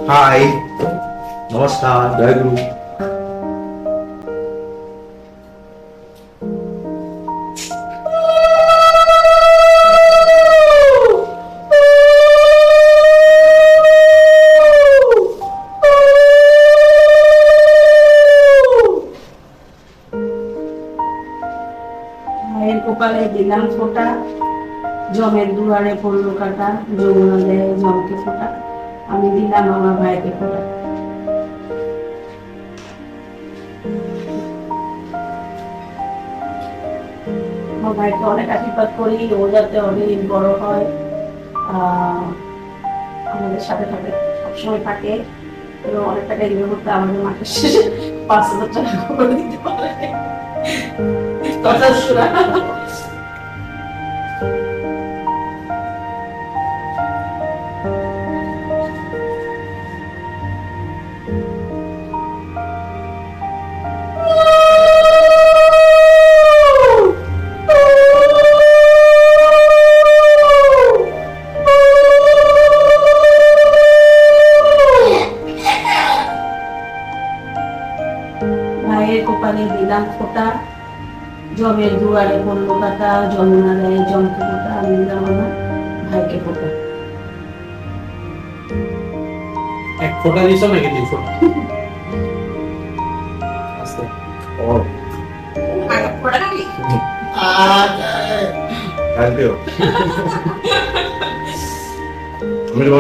हाय, नमस्कार, जय गुरु। মায়ের কপালে দিলাম ফোঁটা, জমের দুয়ারে পড়লো কাটা, যমুনা দেয় জমকে ফোঁটা, আমি দিলাম আমার ভাইকে ফোঁটা। আমার ভাইকে অনেক আশীর্বাদ করি, ও যাতে অনেক বড় হয়, আমাদের সাথে থাকে, সবসময় থাকে এবং অনেক টাকা ইনকাম করতে আমাদের মাসের শেষে 5,000 টাকা করে দিতে পারে। কথা শোনা। ভাইয়ের কপালে দিলাম ফোঁটা, জমের দুয়ারে পড়লো কাটা, যমুনা দেয় জমকে ফোঁটা, আমি দিলাম আমার ভাইকে ফোঁটা। এক ফোঁটা দিছ নাকি 2 ফোঁটা? আস্তে। ও, थैंक यू। मेरे को